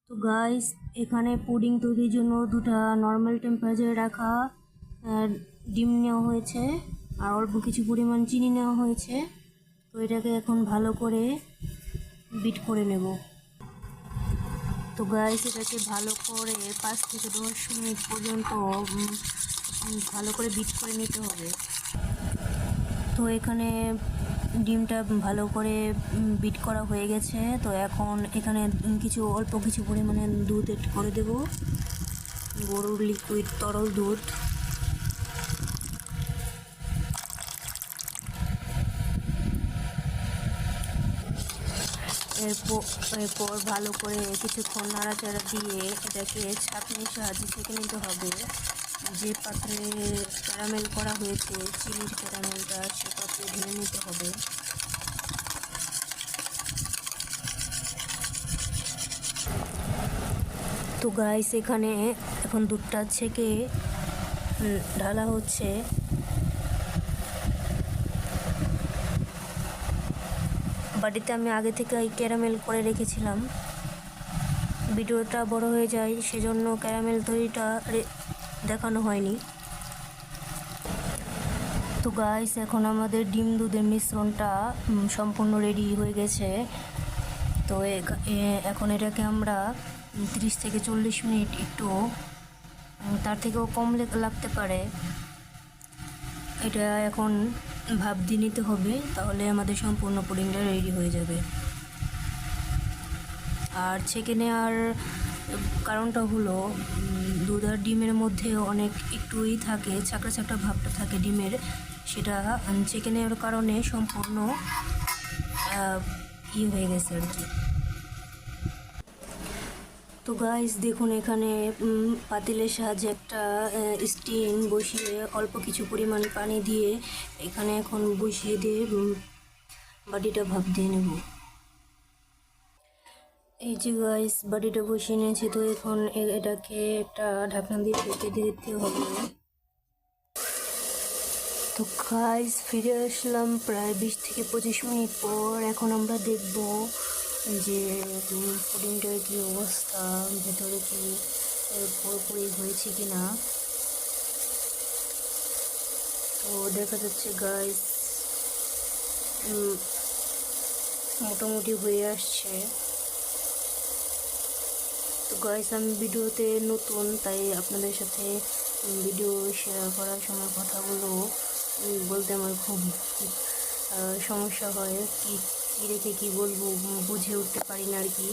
তো গাইস, এখানে পুডিং তৈরির জন্য দুটা নর্মাল টেম্পারেচারে রাখা আহ, ডিম নেওয়া হয়েছে আর অল্প কিছু পরিমাণ চিনি নেওয়া হয়েছে। তো এটাকে এখন ভালো করে বিট করে নেব। তো গাইস, এটাকে ভালো করে 5 থেকে 10 মিনিট পর্যন্ত ভালো করে বিট করে নিতে হবে। তো এখানে ডিমটা ভালো করে বিট করা হয়ে গেছে। তো এখন এখানে অল্প কিছু পরিমাণে দুধ এড করে দেব, গরুর লিকুইড তরল দুধ। এরপর ভালো করে কিছুক্ষণ নাড়াচাড়া দিয়ে এটাকে ছাঁকনির সাহায্যে ছেঁকে নিতে হবে। যে পাত্রে ক্যারামেল করা হয়েছে চিনির ক্যারামেলটা, সে পাত্রে ঢেলে নিতে হবে। তো গাইস, এখানে এখন দুধটা ছেঁকে ঢালা হচ্ছে। বাটিতে আমি আগে থেকে ক্যারামেল করে রেখেছিলাম। ভিডিওটা বড় হয়ে যায়, সেজন্য ক্যারামেল তৈরিটা দেখানো হয়নি। তো গাইস, এখন আমাদের ডিম দুধের মিশ্রণটা সম্পূর্ণ রেডি হয়ে গেছে। তো এখন এটাকে আমরা 30 থেকে 40 মিনিট, একটু তার থেকেও কম লাগতে পারে, এটা এখন ভাপ দিয়ে নিতে হবে। তাহলে আমাদের সম্পূর্ণ পুডিংটা রেডি হয়ে যাবে। আর ছেঁকে নেওয়ার কারণটা হলো দুধ আর ডিমের মধ্যে অনেক একটুই থাকে, ছাকড়া ছাকড়া ভাবটা থাকে ডিমের, সেটা ছেঁকে নেওয়ার কারণে সম্পূর্ণ হয়ে গেছে আর কি। তো গাইস দেখুন, এখানে পাতিলের সাহায্যে একটা স্টিম বসিয়ে অল্প কিছু পরিমাণ পানি দিয়ে এখানে এখন বসিয়ে দিয়ে বাটিটা ভাপ দিয়ে নেব। এই যে গাইস, বাটিটা বসিয়ে নিয়েছি। তো এখন এটাকে একটা ঢাকনা দিয়ে ঢেকে দিতে হবে। তো গাইস, ফিরে আসলাম প্রায় 20 থেকে 25 মিনিট পর। এখন আমরা দেখব যে পুডিংটার কি অবস্থা, ভেতরে কি পুরোপুরি হয়েছে কিনা। তো দেখা যাচ্ছে গাইস, মোটামুটি হয়ে আসছে। তো গাইস, আমি ভিডিওতে নতুন, তাই আপনাদের সাথে ভিডিও শেয়ার করার সময় কথাগুলো বলতে আমার খুব সমস্যা হয়। কি রেখে কি বলবো বুঝে উঠতে পারি না আর কি।